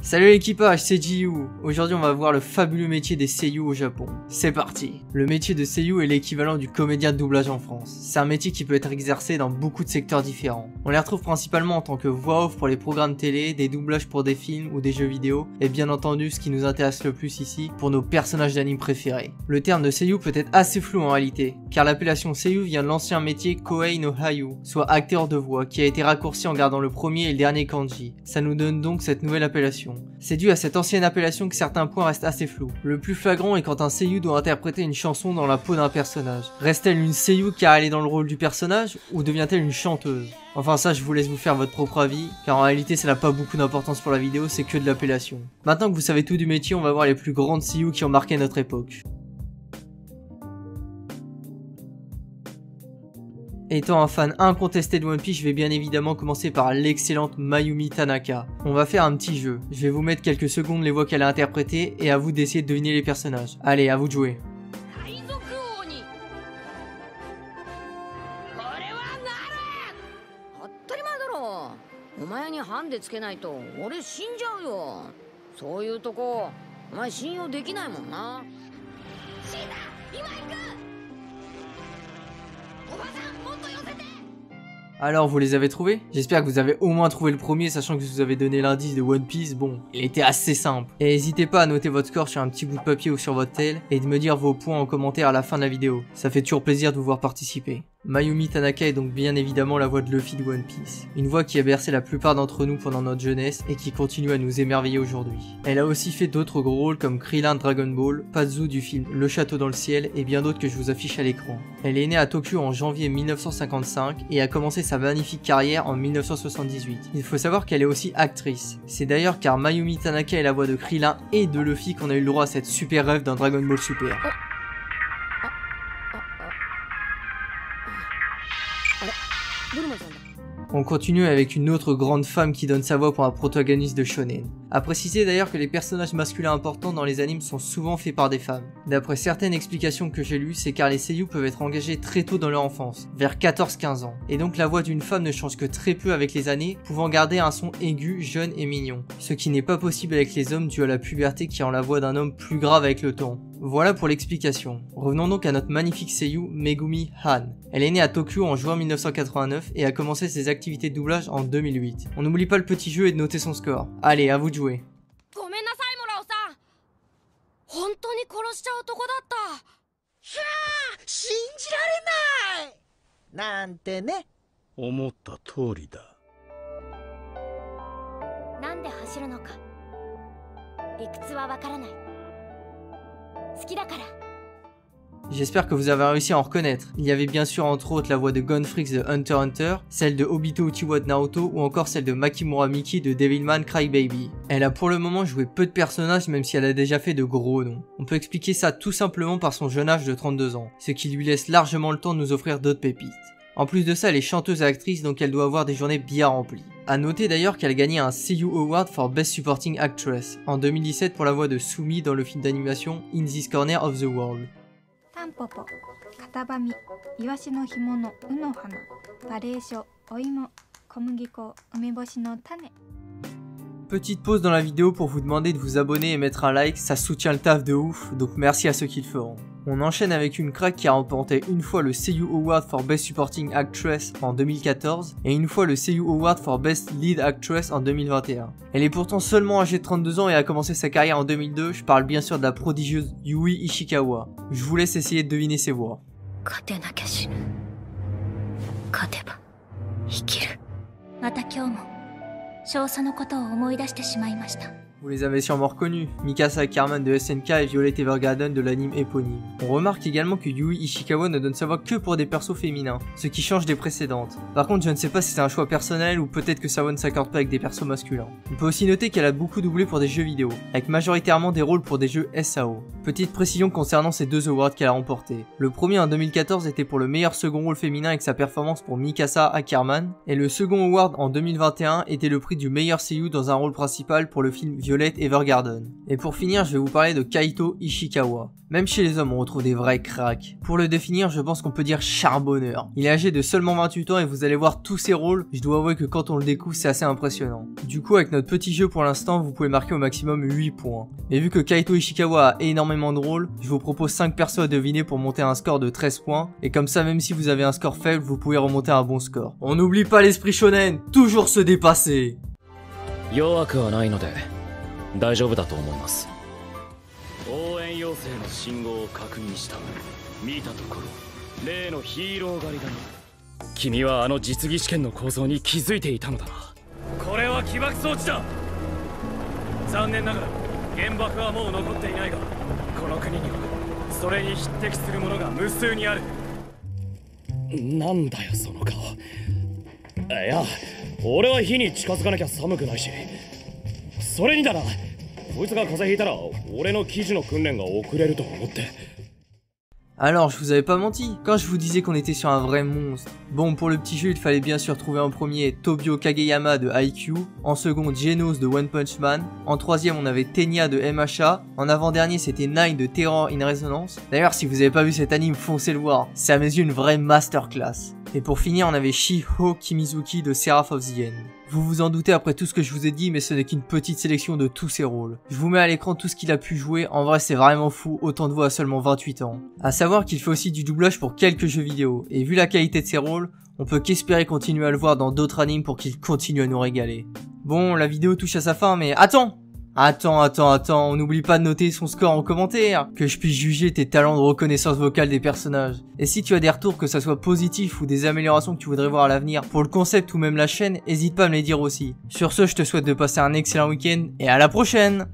Salut l'équipage, c'est Jiyu. Aujourd'hui on va voir le fabuleux métier des seiyuu au Japon. C'est parti. Le métier de seiyuu est l'équivalent du comédien de doublage en France. C'est un métier qui peut être exercé dans beaucoup de secteurs différents. On les retrouve principalement en tant que voix off pour les programmes télé, des doublages pour des films ou des jeux vidéo, et bien entendu ce qui nous intéresse le plus ici, pour nos personnages d'anime préférés. Le terme de seiyuu peut être assez flou en réalité, car l'appellation seiyuu vient de l'ancien métier Kohei no Hayu, soit acteur de voix, qui a été raccourci en gardant le premier et le dernier kanji. Ça nous donne donc cette nouvelle appellation. C'est dû à cette ancienne appellation que certains points restent assez flous. Le plus flagrant est quand un seiyuu doit interpréter une chanson dans la peau d'un personnage. Reste-t-elle une seiyuu car elle est dans le rôle du personnage, ou devient-elle une chanteuse? Enfin ça je vous laisse vous faire votre propre avis, car en réalité ça n'a pas beaucoup d'importance pour la vidéo, c'est que de l'appellation. Maintenant que vous savez tout du métier, on va voir les plus grandes seiyuu qui ont marqué notre époque. Étant un fan incontesté de One Piece, je vais bien évidemment commencer par l'excellente Mayumi Tanaka. On va faire un petit jeu. Je vais vous mettre quelques secondes les voix qu'elle a interprétées et à vous d'essayer de deviner les personnages. Allez, à vous de jouer. Alors vous les avez trouvés? J'espère que vous avez au moins trouvé le premier, sachant que je vous avais donné l'indice de One Piece, bon, il était assez simple. Et n'hésitez pas à noter votre score sur un petit bout de papier ou sur votre tel, et de me dire vos points en commentaire à la fin de la vidéo. Ça fait toujours plaisir de vous voir participer. Mayumi Tanaka est donc bien évidemment la voix de Luffy de One Piece. Une voix qui a bercé la plupart d'entre nous pendant notre jeunesse et qui continue à nous émerveiller aujourd'hui. Elle a aussi fait d'autres gros rôles comme Krillin Dragon Ball, Pazu du film Le Château dans le ciel et bien d'autres que je vous affiche à l'écran. Elle est née à Tokyo en janvier 1955 et a commencé sa magnifique carrière en 1978. Il faut savoir qu'elle est aussi actrice. C'est d'ailleurs car Mayumi Tanaka est la voix de Krillin et de Luffy qu'on a eu le droit à cette super rêve d'un Dragon Ball Super. On continue avec une autre grande femme qui donne sa voix pour un protagoniste de shonen. A préciser d'ailleurs que les personnages masculins importants dans les animes sont souvent faits par des femmes. D'après certaines explications que j'ai lues, c'est car les seiyuu peuvent être engagés très tôt dans leur enfance, vers 14-15 ans. Et donc la voix d'une femme ne change que très peu avec les années, pouvant garder un son aigu, jeune et mignon. Ce qui n'est pas possible avec les hommes dû à la puberté qui rend la voix d'un homme plus grave avec le temps. Voilà pour l'explication. Revenons donc à notre magnifique seiyuu Megumi Han. Elle est née à Tokyo en juin 1989 et a commencé ses activités de doublage en 2008. On n'oublie pas le petit jeu et de noter son score. Allez, à vous de jouer. J'espère que vous avez réussi à en reconnaître. Il y avait bien sûr entre autres la voix de Gonfrix de Hunter x Hunter, celle de Obito Uchiwa de Naruto ou encore celle de Makimura Miki de Devilman Crybaby. Elle a pour le moment joué peu de personnages même si elle a déjà fait de gros noms. On peut expliquer ça tout simplement par son jeune âge de 32 ans, ce qui lui laisse largement le temps de nous offrir d'autres pépites. En plus de ça, elle est chanteuse et actrice donc elle doit avoir des journées bien remplies. A noter d'ailleurs qu'elle a gagné un Seiyuu Award for Best Supporting Actress en 2017 pour la voix de Sumi dans le film d'animation In This Corner of the World. Petite pause dans la vidéo pour vous demander de vous abonner et mettre un like, ça soutient le taf de ouf, donc merci à ceux qui le feront. On enchaîne avec une crack qui a remporté une fois le Seiyuu Award for Best Supporting Actress en 2014 et une fois le Seiyuu Award for Best Lead Actress en 2021. Elle est pourtant seulement âgée de 32 ans et a commencé sa carrière en 2002, je parle bien sûr de la prodigieuse Yui Ishikawa. Je vous laisse essayer de deviner ses voix. Vous les avez sûrement reconnus, Mikasa Ackerman de SNK et Violet Evergarden de l'anime éponyme. On remarque également que Yui Ishikawa ne donne sa voix que pour des persos féminins, ce qui change des précédentes. Par contre, je ne sais pas si c'est un choix personnel ou peut-être que sa voix ne s'accorde pas avec des persos masculins. On peut aussi noter qu'elle a beaucoup doublé pour des jeux vidéo, avec majoritairement des rôles pour des jeux SAO. Petite précision concernant ces deux awards qu'elle a remportés. Le premier en 2014 était pour le meilleur second rôle féminin avec sa performance pour Mikasa Ackerman, et le second award en 2021 était le prix du meilleur seiyuu dans un rôle principal pour le film Violet Evergarden. Et pour finir, je vais vous parler de Kaito Ishikawa. Même chez les hommes, on retrouve des vrais cracks. Pour le définir, je pense qu'on peut dire charbonneur. Il est âgé de seulement 28 ans et vous allez voir tous ses rôles. Je dois avouer que quand on le découvre, c'est assez impressionnant. Du coup, avec notre petit jeu pour l'instant, vous pouvez marquer au maximum 8 points. Mais vu que Kaito Ishikawa a énormément de rôles, je vous propose 5 persos à deviner pour monter un score de 13 points. Et comme ça, même si vous avez un score faible, vous pouvez remonter à un bon score. On n'oublie pas l'esprit shonen, toujours se dépasser. 弱くはないので大丈夫だと思います。応援要請の信号を確認した。見たところ例のヒーロー狩りだな。君はあの実技試験の構造に気づいていたのだな。これは起爆装置だ。残念ながら原爆はもう残っていないが、この国にはそれに匹敵するものが無数にある。なんだよその顔。いや、俺は火に近づかなきゃ寒くないし、それにだな、こいつが風邪ひいたら俺の記事の訓練が遅れると思って。Alors, je vous avais pas menti, quand je vous disais qu'on était sur un vrai monstre. Bon, pour le petit jeu, il fallait bien sûr trouver en premier Tobio Kageyama de Haikyuu, en second Genos de One Punch Man, en troisième on avait Tenya de MHA, en avant-dernier c'était Nine de Terror in Resonance. D'ailleurs, si vous avez pas vu cet anime, foncez le voir, c'est à mes yeux une vraie masterclass. Et pour finir, on avait Shiho Kimizuki de Seraph of the End. Vous vous en doutez après tout ce que je vous ai dit, mais ce n'est qu'une petite sélection de tous ses rôles. Je vous mets à l'écran tout ce qu'il a pu jouer, en vrai c'est vraiment fou, autant de voix à seulement 28 ans. A savoir qu'il fait aussi du doublage pour quelques jeux vidéo, et vu la qualité de ses rôles, on peut qu'espérer continuer à le voir dans d'autres animes pour qu'il continue à nous régaler. Bon, la vidéo touche à sa fin, mais attends, on n'oublie pas de noter son score en commentaire, que je puisse juger tes talents de reconnaissance vocale des personnages. Et si tu as des retours, que ça soit positif ou des améliorations que tu voudrais voir à l'avenir pour le concept ou même la chaîne, n'hésite pas à me les dire aussi. Sur ce, je te souhaite de passer un excellent week-end et à la prochaine!